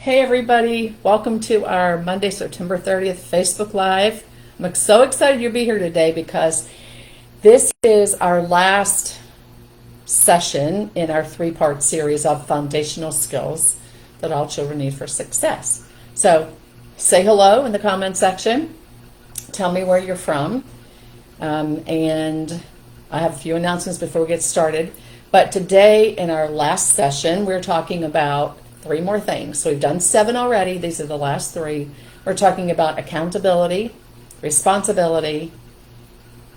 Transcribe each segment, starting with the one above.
Hey everybody, welcome to our Monday, September 30th Facebook Live. I'm so excited you'll be here today because this is our last session in our three-part series of foundational skills that all children need for success. So say hello in the comment section. Tell me where you're from. And I have a few announcements before we get started. But today in our last session, we're talking about three more things. So we've done 7 already. These are the last 3. We're talking about accountability, responsibility,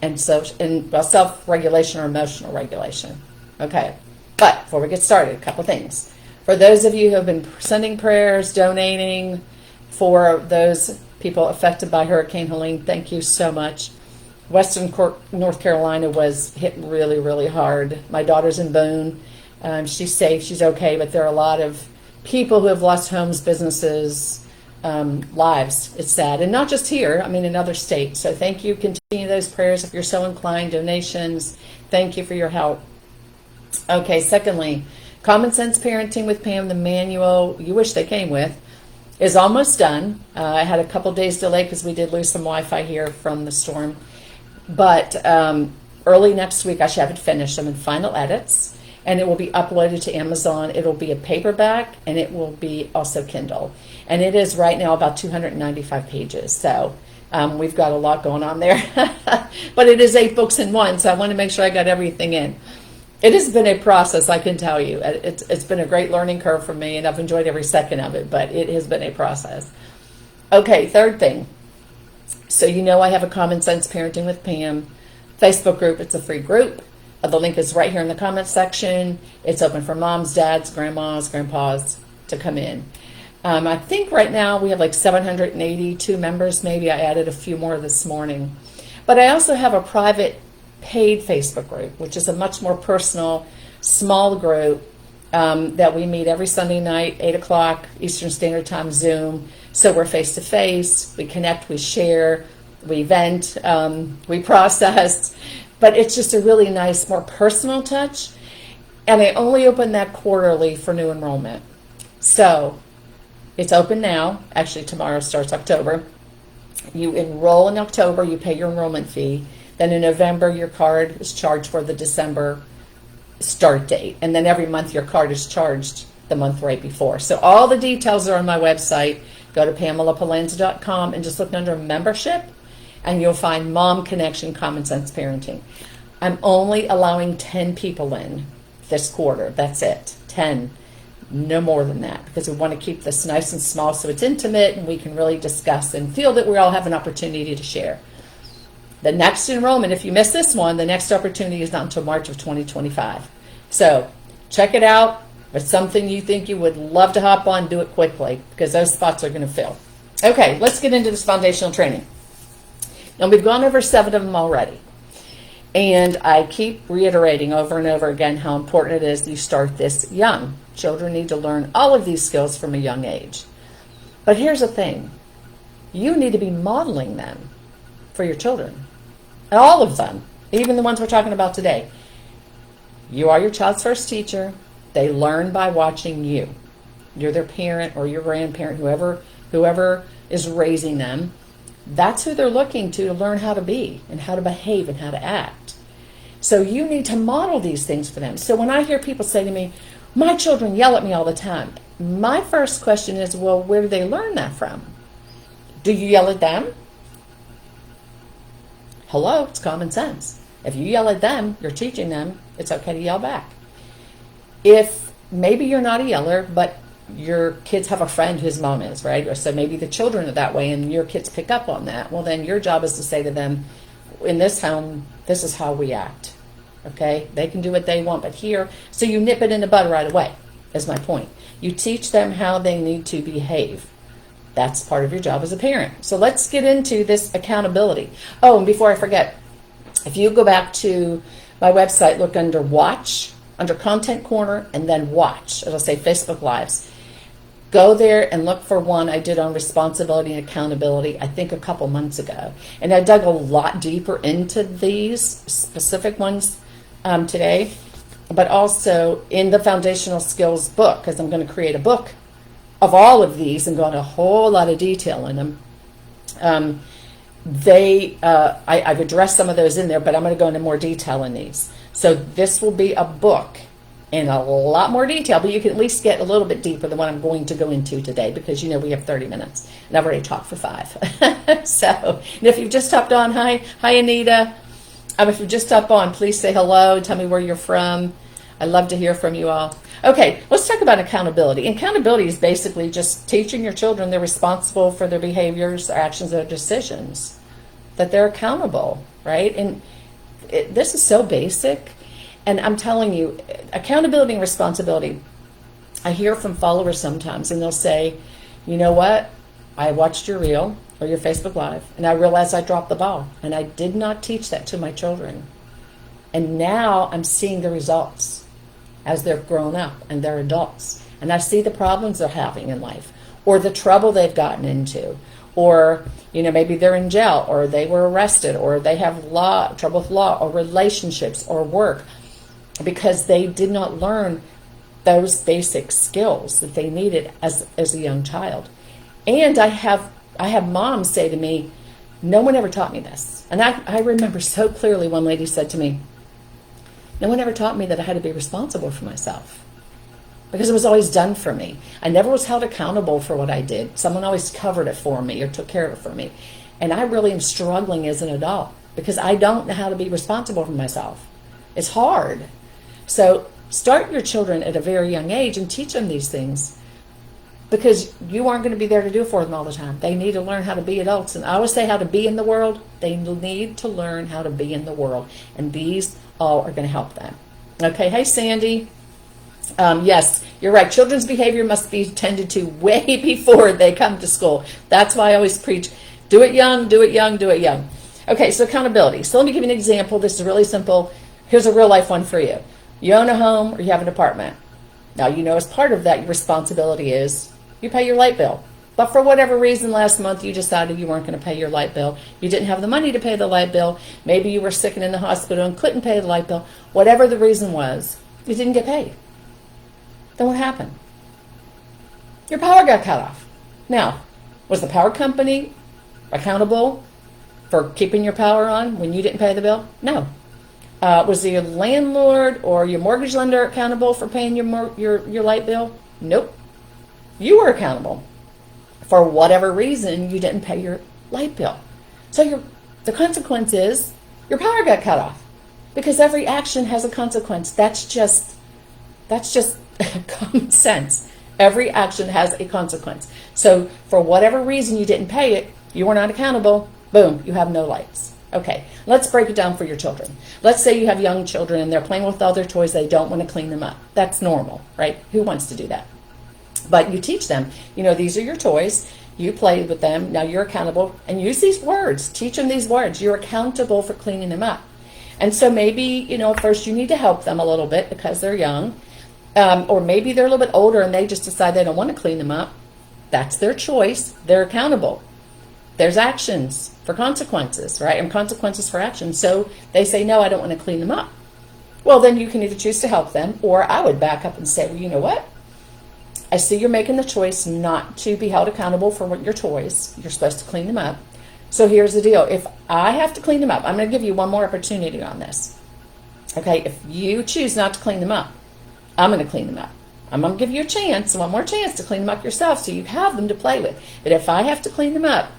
and self-regulation or emotional regulation. Okay, but before we get started, a couple things. For those of you who have been sending prayers, donating for those people affected by Hurricane Helene, thank you so much. Western North Carolina was hit really, really hard. My daughter's in Boone. She's safe, she's okay, but there are a lot of people who have lost homes, businesses, lives. It's sad. And not just here, I mean in other states. So thank you. Continue those prayers if you're so inclined. Donations. Thank you for your help. Okay, secondly, Common Sense Parenting with Pam, the manual you wish they came with, is almost done. I had a couple days delay because we did lose some Wi-Fi here from the storm. But early next week I should have it finished. I'm in final edits. And it will be uploaded to Amazon. It'll be a paperback, and it will be also Kindle. And it is right now about 295 pages. So we've got a lot going on there. But it is 8 books in one, so I want to make sure I got everything in. It has been a process, I can tell you. It's been a great learning curve for me, and I've enjoyed every second of it, but it has been a process. Okay, third thing. So you know I have a Common Sense Parenting with Pam Facebook group. It's a free group. The link is right here in the comments section. It's open for moms, dads, grandmas, grandpas to come in. I think right now we have like 782 members. Maybe I added a few more this morning. But I also have a private paid Facebook group, which is a much more personal, small group that we meet every Sunday night, 8 o'clock Eastern Standard Time, Zoom. So we're face-to-face. We connect, we share, we vent, we process. But it's just a really nice, more personal touch. And I only open that quarterly for new enrollment. So it's open now. Actually, tomorrow starts October. You enroll in October, you pay your enrollment fee. Then in November, your card is charged for the December start date. And then every month, your card is charged the month right before. So all the details are on my website. Go to PamelaPalanza.com and just look under membership. And you'll find Mom Connection Common Sense Parenting. I'm only allowing 10 people in this quarter. That's it. 10. No more than that. Because we want to keep this nice and small so it's intimate and we can really discuss and feel that we all have an opportunity to share. The next enrollment, if you miss this one, the next opportunity is not until March of 2025. So check it out. If it's something you think you would love to hop on, do it quickly because those spots are going to fill. Okay, let's get into this foundational training. And we've gone over 7 of them already. And I keep reiterating over and over again how important it is that you start this young. Children need to learn all of these skills from a young age. But here's the thing. You need to be modeling them for your children. And all of them, even the ones we're talking about today. You are your child's first teacher. They learn by watching you. You're their parent or your grandparent, whoever is raising them. That's who they're looking to learn how to be and how to behave and how to act. So you need to model these things for them. So when I hear people say to me, my children yell at me all the time, my first question is, well, where do they learn that from? Do you yell at them? Hello, it's common sense. If you yell at them, you're teaching them it's okay to yell back. If maybe you're not a yeller, but your kids have a friend whose mom is, right? Or so maybe the children are that way and your kids pick up on that. Well, then your job is to say to them, in this home, this is how we act. Okay? They can do what they want, but here, so you nip it in the bud right away, is my point. You teach them how they need to behave. That's part of your job as a parent. So let's get into this accountability. Oh, and before I forget, if you go back to my website, look under Watch, under Content Corner, and then Watch. It'll say Facebook Lives. Go there and look for one I did on responsibility and accountability, I think a couple months ago. And I dug a lot deeper into these specific ones today, but also in the Foundational Skills book, because I'm going to create a book of all of these and go into a whole lot of detail in them. I've addressed some of those in there, but I'm going to go into more detail in these. So this will be a book in a lot more detail, but you can at least get a little bit deeper than what I'm going to go into today, because we have 30 minutes and I've already talked for 5. So, and if you've just hopped on, hi Anita. If you've just hopped on, please say hello, tell me where you're from. I'd love to hear from you all. Okay, let's talk about accountability. Accountability is basically just teaching your children they're responsible for their behaviors, their actions, their decisions, that they're accountable, right? And this is so basic. And I'm telling you, accountability and responsibility, I hear from followers sometimes, and they'll say, you know what? I watched your reel or your Facebook Live, and I realized I dropped the ball, and I did not teach that to my children. And now I'm seeing the results as they're grown up and they're adults. And I see the problems they're having in life, or the trouble they've gotten into, or maybe they're in jail, or they were arrested, or they have trouble with law, or relationships, or work, because they did not learn those basic skills that they needed as a young child. And I have moms say to me, no one ever taught me this. And I remember so clearly one lady said to me, no one ever taught me that I had to be responsible for myself, because it was always done for me. I never was held accountable for what I did. Someone always covered it for me or took care of it for me. And I really am struggling as an adult because I don't know how to be responsible for myself. It's hard. So start your children at a very young age and teach them these things, because you aren't going to be there to do it for them all the time. They need to learn how to be adults. And I always say how to be in the world. They need to learn how to be in the world. And these all are going to help them. Okay, hey Sandy. Yes, you're right. Children's behavior must be tended to way before they come to school. That's why I always preach, do it young, do it young, do it young. Okay, so accountability. So let me give you an example. This is really simple. Here's a real life one for you. You own a home or you have an apartment. Now, as part of that, your responsibility is you pay your light bill. But for whatever reason, last month you decided you weren't going to pay your light bill. You didn't have the money to pay the light bill. Maybe you were sick and in the hospital and couldn't pay the light bill. Whatever the reason was, you didn't get paid. Then what happened? Your power got cut off. Now, was the power company accountable for keeping your power on when you didn't pay the bill? No. Was the landlord or your mortgage lender accountable for paying your light bill? Nope. You were accountable. For whatever reason, you didn't pay your light bill. So the consequence is your power got cut off, because every action has a consequence. That's just common sense. Every action has a consequence. So for whatever reason you didn't pay it, you were not accountable. Boom, you have no lights. Okay, let's break it down for your children. Let's say you have young children and they're playing with all their toys. They don't want to clean them up. That's normal, right? Who wants to do that? But you teach them, these are your toys. You play with them. Now you're accountable. And use these words. Teach them these words. You're accountable for cleaning them up. And so maybe, first you need to help them a little bit because they're young. Or maybe they're a little bit older and they just decide they don't want to clean them up. That's their choice. They're accountable. There's actions for consequences, right? And consequences for actions. So they say, no, I don't want to clean them up. Well, then you can either choose to help them, or I would back up and say, well, you know what? I see you're making the choice not to be held accountable for your toys. You're supposed to clean them up. So here's the deal. If I have to clean them up, I'm going to give you one more opportunity on this. Okay, if you choose not to clean them up, I'm going to clean them up. I'm going to give you a chance, one more chance to clean them up yourself so you have them to play with. But if I have to clean them up,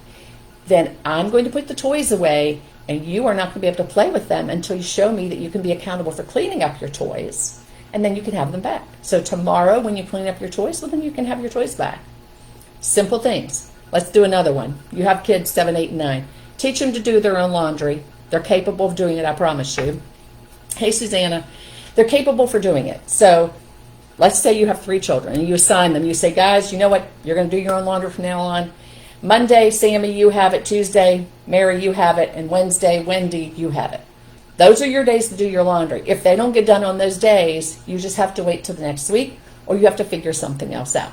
then I'm going to put the toys away, and you are not going to be able to play with them until you show me that you can be accountable for cleaning up your toys. And then you can have them back. So tomorrow when you clean up your toys, well, then you can have your toys back. Simple things. Let's do another one. You have kids 7, 8, and 9. Teach them to do their own laundry. They're capable of doing it, I promise you. Hey, Susanna. They're capable for doing it. So let's say you have 3 children and you assign them. You say, guys, you know what? You're going to do your own laundry from now on. Monday, Sammy, you have it. Tuesday, Mary, you have it. And Wednesday, Wendy, you have it. Those are your days to do your laundry. If they don't get done on those days, you just have to wait till the next week, or you have to figure something else out.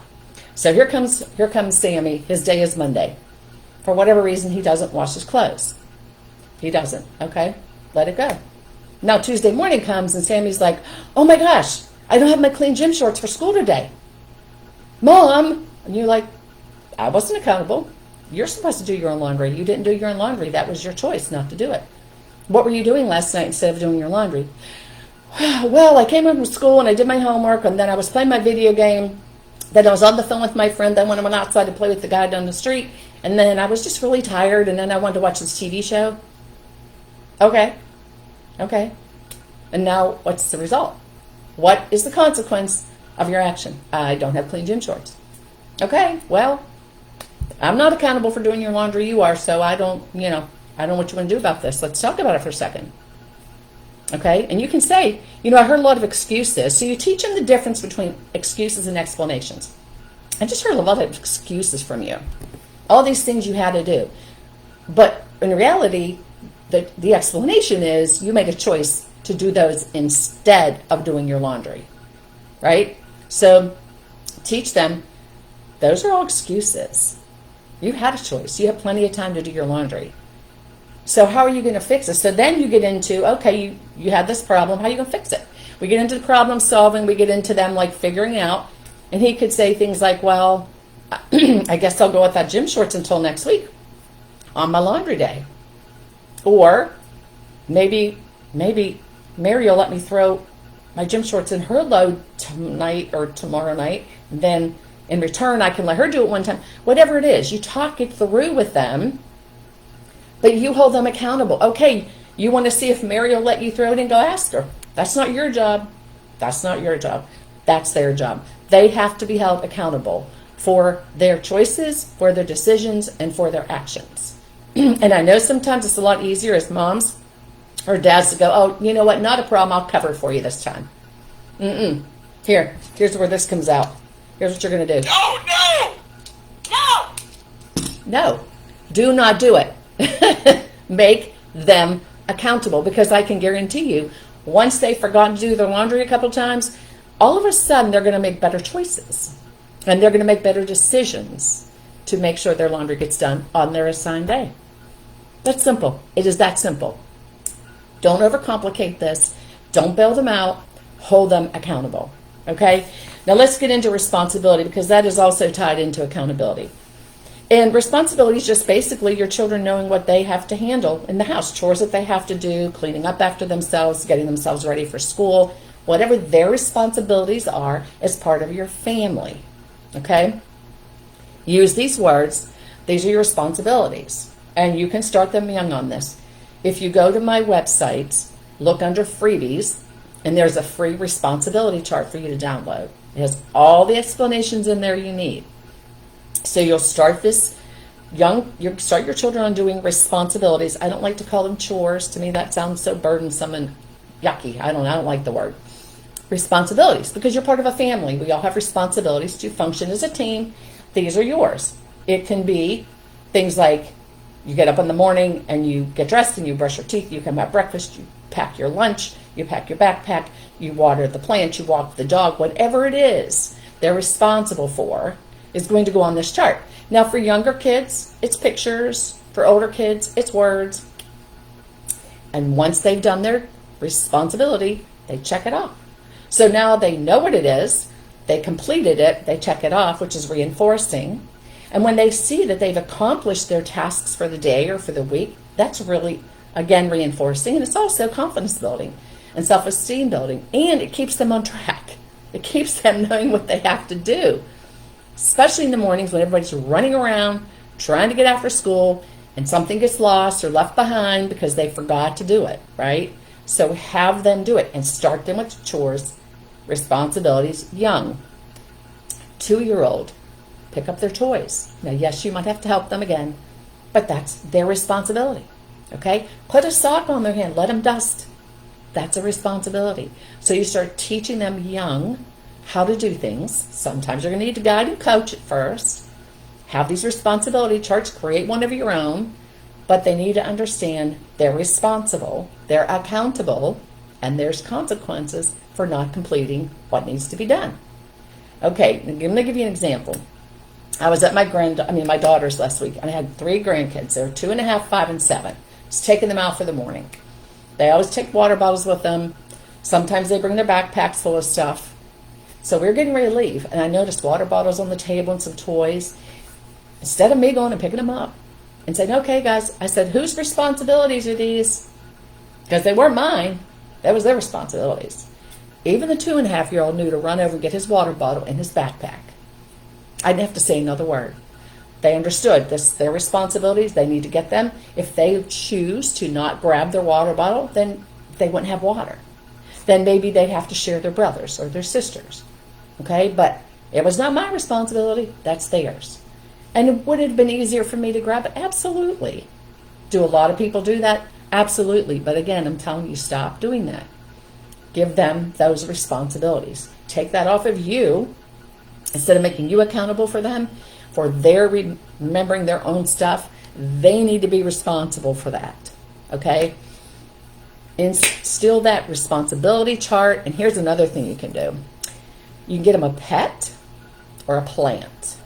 So here comes Sammy. His day is Monday. For whatever reason, he doesn't wash his clothes. He doesn't. Okay? Let it go. Now Tuesday morning comes and Sammy's like, oh my gosh, I don't have my clean gym shorts for school today. Mom, And you're like, I wasn't accountable. You're supposed to do your own laundry. You didn't do your own laundry. That was your choice not to do it. What were you doing last night instead of doing your laundry? Well, I came home from school and I did my homework, and then I was playing my video game. Then I was on the phone with my friend. Then when I went outside to play with the guy down the street, and then I was just really tired, and then I wanted to watch this TV show. Okay. And now what's the result? What is the consequence of your action? I don't have clean gym shorts. Okay, well, I'm not accountable for doing your laundry. You are, so I don't know what you want to do about this. Let's talk about it for a second. Okay, and you can say, I heard a lot of excuses. So you teach them the difference between excuses and explanations. I just heard a lot of excuses from you. All these things you had to do. But in reality, the explanation is you made a choice to do those instead of doing your laundry. Right? So teach them, those are all excuses. You had a choice. You have plenty of time to do your laundry. So how are you going to fix it? So then you get into, okay, you had this problem. How are you going to fix it? We get into the problem solving. We get into them like figuring out. And he could say things like, well, I guess I'll go without gym shorts until next week on my laundry day. Or maybe Mary will let me throw my gym shorts in her load tonight or tomorrow night. And then in return, I can let her do it one time. Whatever it is, you talk it through with them. But you hold them accountable. Okay, you want to see if Mary will let you throw it in? Go ask her. That's not your job. That's not your job. That's their job. They have to be held accountable for their choices, for their decisions, and for their actions. And I know sometimes it's a lot easier as moms or dads to go, oh, you know what? Not a problem. I'll cover it for you this time. Here's where this comes out. Here's what you're going to do. No. Do not do it. Make them accountable, because I can guarantee you, once they've forgotten to do their laundry a couple times, all of a sudden they're going to make better choices, and they're going to make better decisions to make sure their laundry gets done on their assigned day. That's simple. It is that simple. Don't overcomplicate this. Don't bail them out. Hold them accountable. Okay? Now let's get into responsibility, because that is also tied into accountability. And responsibility is just basically your children knowing what they have to handle in the house, chores that they have to do, cleaning up after themselves, getting themselves ready for school, whatever their responsibilities are as part of your family. Okay? Use these words. These are your responsibilities. And you can start them young on this. If you go to my website, look under freebies, and there's a free responsibility chart for you to download. It has all the explanations in there you need. So you'll start you start your children on doing responsibilities. I don't like to call them chores. To me, that sounds so burdensome and yucky. I don't like the word. Responsibilities, because you're part of a family. We all have responsibilities to function as a team. These are yours. It can be things like you get up in the morning and you get dressed and you brush your teeth, you come have breakfast, you pack your lunch, you pack your backpack, you water the plant, you walk the dog, whatever it is they're responsible for is going to go on this chart. Now for younger kids, it's pictures. For older kids, it's words. And once they've done their responsibility, they check it off. So now they know what it is, they completed it, they check it off, which is reinforcing. And when they see that they've accomplished their tasks for the day or for the week, that's really, again, reinforcing. And it's also confidence building and self-esteem building. And it keeps them on track. It keeps them knowing what they have to do, especially in the mornings when everybody's running around trying to get after school and something gets lost or left behind because they forgot to do it, right? So have them do it and start them with chores, responsibilities young. 2-year-old, pick up their toys. Now, yes, you might have to help them again, but that's their responsibility, okay? Put a sock on their hand, let them dust. That's a responsibility. So you start teaching them young how to do things. Sometimes you're going to need to guide and coach at first. Have these responsibility charts, create one of your own, but they need to understand they're responsible, they're accountable, and there's consequences for not completing what needs to be done. Okay, I'm going to give you an example. I was at my daughter's last week, and I had 3 grandkids. They were 2.5, 5, and 7. Just taking them out for the morning. They always take water bottles with them. Sometimes they bring their backpacks full of stuff. So we were getting ready to leave, and I noticed water bottles on the table and some toys. Instead of me going and picking them up and saying, okay, guys, I said, whose responsibilities are these? Because they weren't mine. That was their responsibilities. Even the 2.5-year-old knew to run over and get his water bottle and his backpack. I didn't have to say another word. They understood this, their responsibilities. They need to get them. If they choose to not grab their water bottle, then they wouldn't have water. Then maybe they'd have to share their brothers or their sisters. Okay, but it was not my responsibility. That's theirs. And would it have been easier for me to grab it? Absolutely. Do a lot of people do that? Absolutely. But again, I'm telling you, stop doing that. Give them those responsibilities. Take that off of you. Instead of making you accountable for them, for their remembering their own stuff, they need to be responsible for that. Okay? Instill that responsibility chart. And here's another thing you can do. You can get them a pet or a plant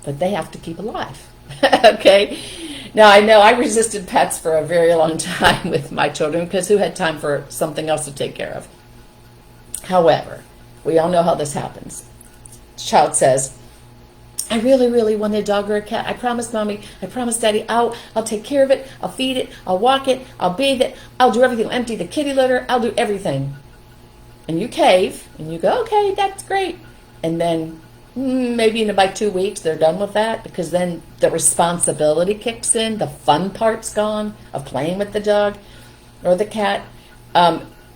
that they have to keep alive. Okay? Now, I know I resisted pets for a very long time with my children because who had time for something else to take care of? However, we all know how this happens. The child says, I really, really want a dog or a cat. I promise, Mommy. I promise, Daddy. I'll take care of it. I'll feed it. I'll walk it. I'll bathe it. I'll do everything. I'll empty the kitty litter. I'll do everything. And you cave, and you go, okay, that's great. And then maybe in about 2 weeks, they're done with that because then the responsibility kicks in. The fun part's gone of playing with the dog or the cat.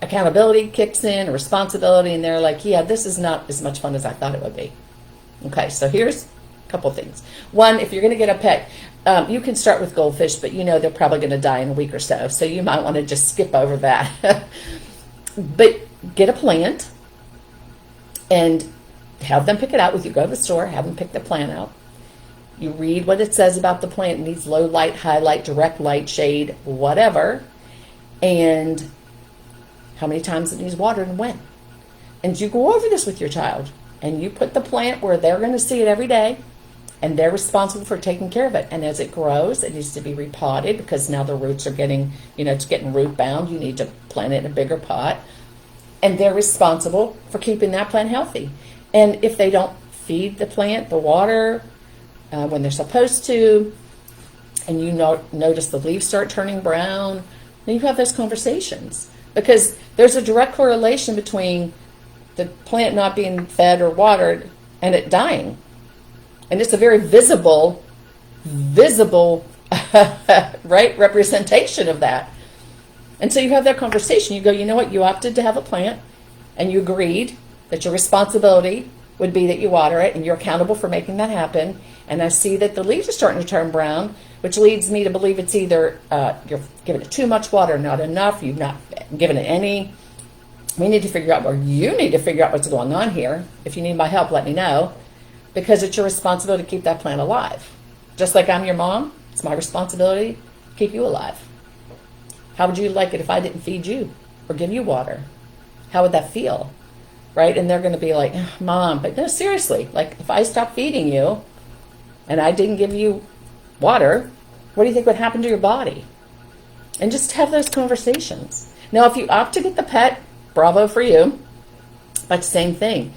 Accountability kicks in, responsibility, and they're like, yeah, this is not as much fun as I thought it would be. Okay, so here's a couple things. One, if you're going to get a pet, you can start with goldfish, but you know they're probably going to die in a week or so you might want to just skip over that. But get a plant and have them pick it out with you. Go to the store, have them pick the plant out. You read what it says about the plant. It needs low light, high light, direct light, shade, whatever. And how many times it needs watered and when. And you go over this with your child. And you put the plant where they're going to see it every day. And they're responsible for taking care of it. And as it grows, it needs to be repotted because now the roots are getting, it's getting root bound. You need to plant it in a bigger pot. And they're responsible for keeping that plant healthy. And if they don't feed the plant the water when they're supposed to, and you notice the leaves start turning brown, then you have those conversations. Because there's a direct correlation between the plant not being fed or watered and it dying. And it's a very visible, right, representation of that. And so you have that conversation. You go, you know what, you opted to have a plant and you agreed that your responsibility would be that you water it and you're accountable for making that happen. And I see that the leaves are starting to turn brown, which leads me to believe it's either you're giving it too much water, not enough, you've not given it any. We need to figure out, or you need to figure out what's going on here. If you need my help, let me know. Because it's your responsibility to keep that plant alive. Just like I'm your mom, it's my responsibility to keep you alive. How would you like it if I didn't feed you or give you water? How would that feel? Right? And they're going to be like, Mom, but no, seriously, like if I stopped feeding you and I didn't give you water, what do you think would happen to your body? And just have those conversations. Now, if you opt to get the pet, bravo for you. But same thing.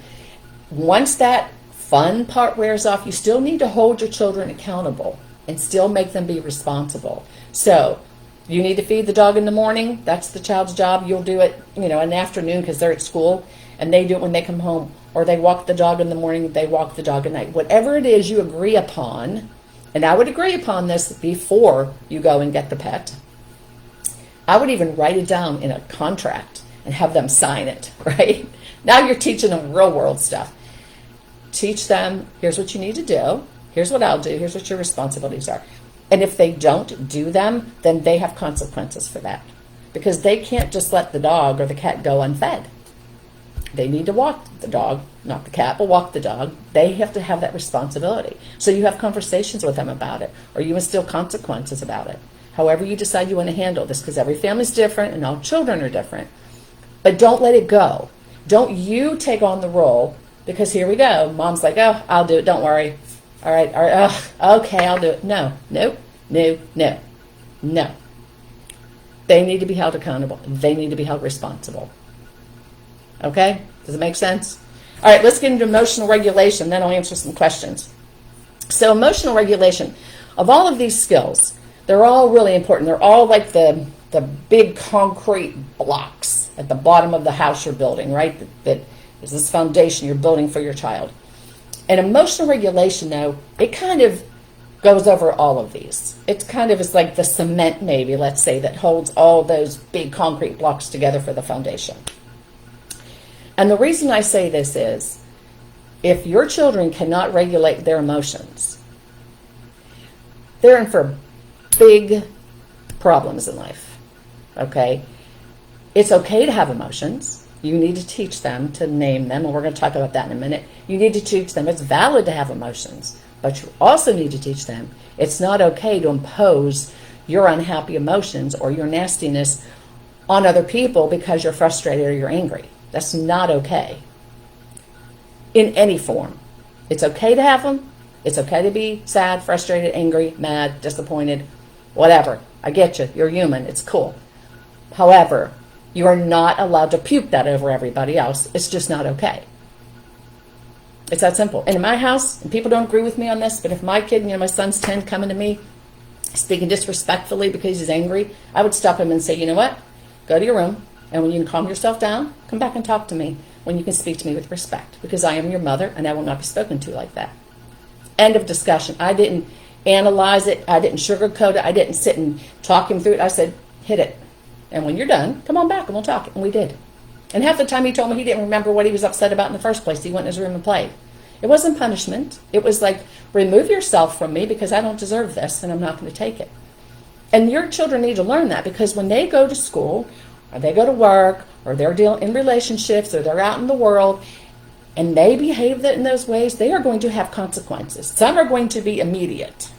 Once that fun part wears off, you still need to hold your children accountable and still make them be responsible. So you need to feed the dog in the morning. That's the child's job. You'll do it, in the afternoon because they're at school, and they do it when they come home. Or they walk the dog in the morning, they walk the dog at night. Whatever it is you agree upon, and I would agree upon this before you go and get the pet. I would even write it down in a contract and have them sign it, right? Now you're teaching them real world stuff. Teach them, here's what you need to do. Here's what I'll do. Here's what your responsibilities are. And if they don't do them, then they have consequences for that. Because they can't just let the dog or the cat go unfed. They need to walk the dog, not the cat, but walk the dog. They have to have that responsibility. So you have conversations with them about it, or you instill consequences about it. However you decide you want to handle this, because every family's different and all children are different. But don't let it go. Don't you take on the role, because here we go. Mom's like, oh, I'll do it. Don't worry. All right. Okay, I'll do it. No. They need to be held accountable. They need to be held responsible. Okay? Does it make sense? All right, let's get into emotional regulation, then I'll answer some questions. So emotional regulation, of all of these skills, they're all really important. They're all like the big concrete blocks at the bottom of the house you're building, right? That is this foundation you're building for your child. And emotional regulation, though, it kind of goes over all of these. It kind of is like the cement, maybe, let's say, that holds all those big concrete blocks together for the foundation. And the reason I say this is, if your children cannot regulate their emotions, they're in for big problems in life, okay? It's okay to have emotions. You need to teach them to name them, and we're going to talk about that in a minute. You need to teach them it's valid to have emotions, but you also need to teach them it's not okay to impose your unhappy emotions or your nastiness on other people because you're frustrated or you're angry. That's not okay in any form. It's okay to have them. It's okay to be sad, frustrated, angry, mad, disappointed, whatever. I get you. You're human. It's cool. However, you are not allowed to puke that over everybody else. It's just not okay. It's that simple. And in my house, and people don't agree with me on this, but if my kid, my son's 10, coming to me speaking disrespectfully because he's angry, I would stop him and say, you know what? Go to your room, and when you can calm yourself down, come back and talk to me when you can speak to me with respect, because I am your mother and I will not be spoken to like that. End of discussion. I didn't analyze it. I didn't sugarcoat it. I didn't sit and talk him through it. I said, hit it. And when you're done, come on back and we'll talk. And we did. And half the time he told me he didn't remember what he was upset about in the first place. He went in his room and played. It wasn't punishment. It was like, remove yourself from me because I don't deserve this and I'm not going to take it. And your children need to learn that, because when they go to school or they go to work or they're dealing in relationships or they're out in the world and they behave in those ways, they are going to have consequences. Some are going to be immediate.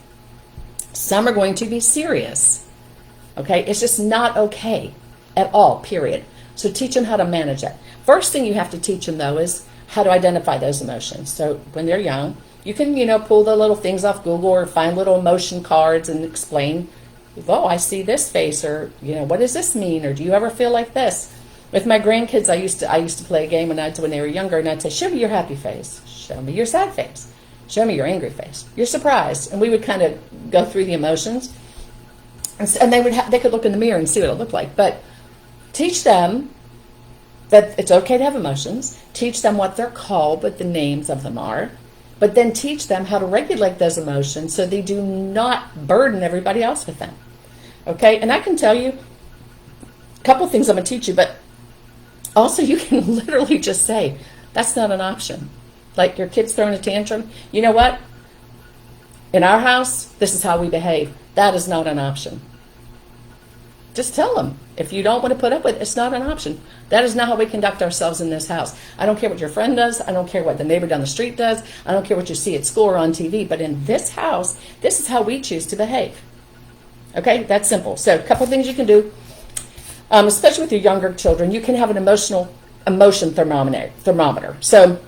Some are going to be serious. Okay? It's just not okay at all, period. So teach them how to manage it. First thing you have to teach them, though, is how to identify those emotions. So when they're young, you can, pull the little things off Google or find little emotion cards and explain, oh, I see this face, or, what does this mean? Or do you ever feel like this? With my grandkids, I used to play a game when they were younger, and I'd say, show me your happy face. Show me your sad face. Show me your angry face. You're surprised. And we would kind of go through the emotions. And they could look in the mirror and see what it looked like. But teach them that it's okay to have emotions. Teach them what they're called, what the names of them are. But then teach them how to regulate those emotions so they do not burden everybody else with them. Okay? And I can tell you a couple of things I'm going to teach you, but also you can literally just say, that's not an option. Like your kid's throwing a tantrum. You know what? In our house, this is how we behave. That is not an option. Just tell them. If you don't want to put up with it, it's not an option. That is not how we conduct ourselves in this house. I don't care what your friend does. I don't care what the neighbor down the street does. I don't care what you see at school or on TV. But in this house, this is how we choose to behave. Okay? That's simple. So a couple of things you can do, especially with your younger children. You can have an emotion thermometer. So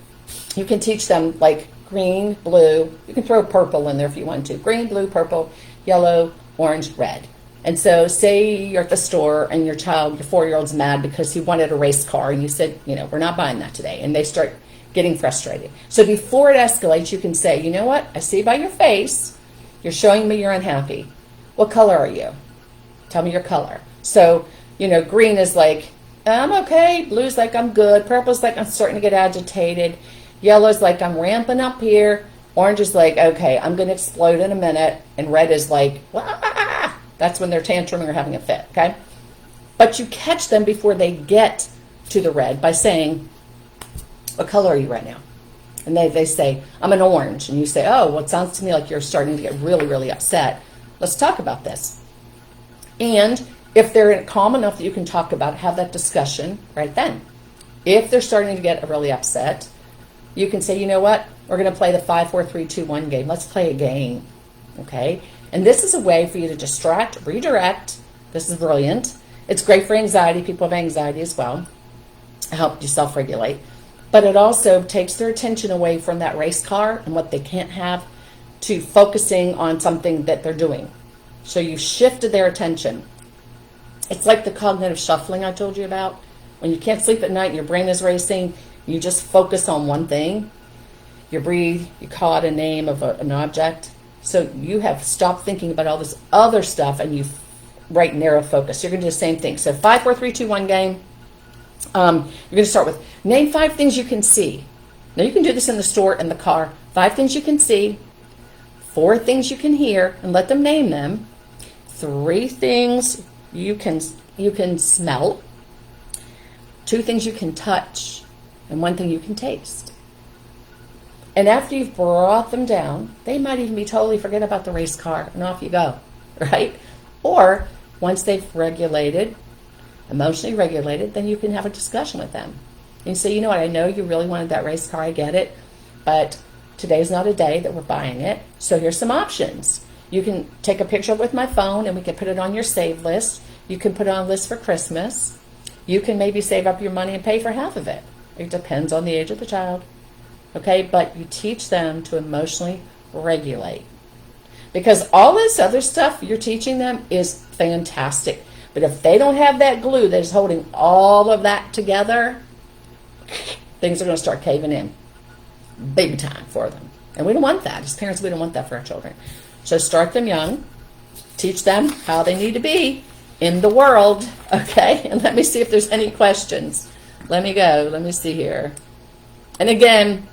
you can teach them like green, blue. You can throw purple in there if you want to. Green, blue, purple, yellow, orange, red. And so say you're at the store and your 4-year-old's mad because he wanted a race car and you said, we're not buying that today. And they start getting frustrated. So before it escalates, you can say, you know what? I see by your face, you're showing me you're unhappy. What color are you? Tell me your color. So, green is like, I'm okay. Blue's like, I'm good. Purple's like, I'm starting to get agitated. Yellow's like, I'm ramping up here. Orange is like, okay, I'm going to explode in a minute. And red is like, wah! That's when they're tantruming or having a fit, okay? But you catch them before they get to the red by saying, what color are you right now? And they say, I'm an orange. And you say, oh, well, it sounds to me like you're starting to get really, really upset. Let's talk about this. And if they're calm enough that you can talk about it, have that discussion right then. If they're starting to get really upset, you can say, you know what? We're going to play the 5, 4, 3, 2, 1 game. Let's play a game, okay? And this is a way for you to distract, redirect. This is brilliant. It's great for anxiety. People have anxiety as well. Help you self-regulate. But it also takes their attention away from that race car and what they can't have to focusing on something that they're doing. So you shifted their attention. It's like the cognitive shuffling I told you about. When you can't sleep at night and your brain is racing, You just focus on one thing. You breathe, you call out a name of an object. So you have stopped thinking about all this other stuff and you right narrow focus. You're going to do the same thing. So 5, 4, 3, 2, 1 game. You're going to start with name 5 things you can see. Now you can do this in the store, in the car. 5 things you can see, 4 things you can hear, and let them name them. 3 things you can smell, 2 things you can touch, and 1 thing you can taste. And after you've brought them down, they might even be totally forget about the race car, and off you go, right? Or once they've emotionally regulated, then you can have a discussion with them. And you say, you know what, I know you really wanted that race car, I get it, but today's not a day that we're buying it, so here's some options. You can take a picture of it with my phone, and we can put it on your save list. You can put it on a list for Christmas. You can maybe save up your money and pay for half of it. It depends on the age of the child. Okay, but you teach them to emotionally regulate. Because all this other stuff you're teaching them is fantastic. But if they don't have that glue that is holding all of that together, things are going to start caving in big time for them. And we don't want that. As parents, we don't want that for our children. So start them young. Teach them how they need to be in the world. Okay, and let me see if there's any questions. Let me go. Let me see here. And again,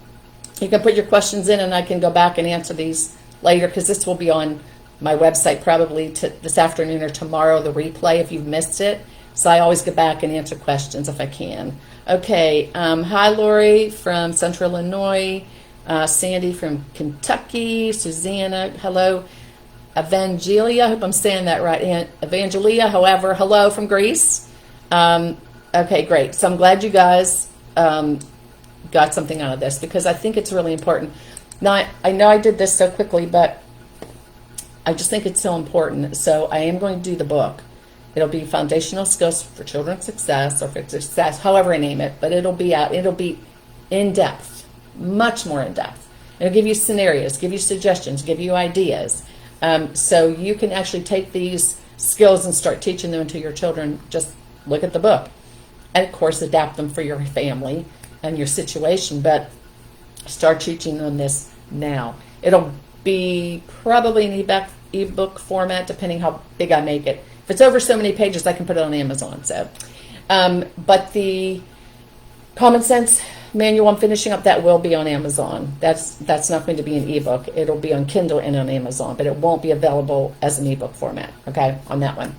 you can put your questions in and I can go back and answer these later because this will be on my website probably this afternoon or tomorrow, the replay if you've missed it. So I always get back and answer questions if I can. Okay, hi Lori from Central Illinois, Sandy from Kentucky, Susanna, hello. Evangelia, I hope I'm saying that right. Evangelia, however, hello from Greece. Okay, great. So I'm glad you guys got something out of this because I think it's really important. Now, I know I did this so quickly, but I just think it's so important. So I am going to do the book. It'll be Foundational Skills for Children's Success, or for Success, however I name it, but it'll be in depth, much more in depth. It'll give you scenarios, give you suggestions, give you ideas. So you can actually take these skills and start teaching them to your children. Just look at the book. And of course, adapt them for your family and your situation, but start teaching them this now. It'll be probably an ebook format, depending how big I make it. If it's over so many pages, I can put it on Amazon. So, but the Common Sense manual I'm finishing up, that will be on Amazon. That's not going to be an ebook. It'll be on Kindle and on Amazon, but it won't be available as an ebook format, okay, on that one.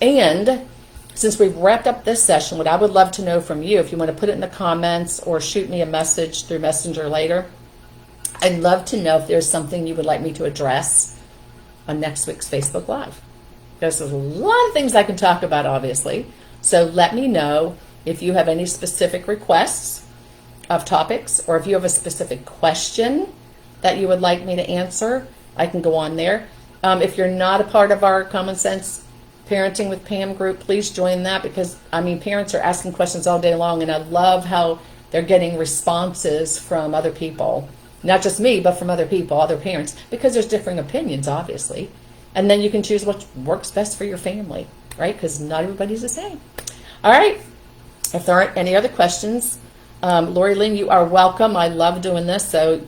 And since we've wrapped up this session, what I would love to know from you, if you want to put it in the comments or shoot me a message through Messenger later, I'd love to know if there's something you would like me to address on next week's Facebook Live. There's a lot of things I can talk about, obviously. So let me know if you have any specific requests of topics, or if you have a specific question that you would like me to answer, I can go on there. If you're not a part of our Common Sense Parenting with Pam group, please join that, because parents are asking questions all day long, and I love how they're getting responses from other people, not just me, but from other people, other parents, because there's differing opinions, obviously. And then you can choose what works best for your family, right? Because not everybody's the same. All right. If there aren't any other questions, Lori Lynn, you are welcome. I love doing this. So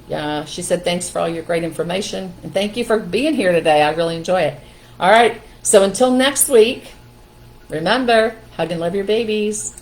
she said, thanks for all your great information. And thank you for being here today. I really enjoy it. All right. So until next week, remember, hug and love your babies.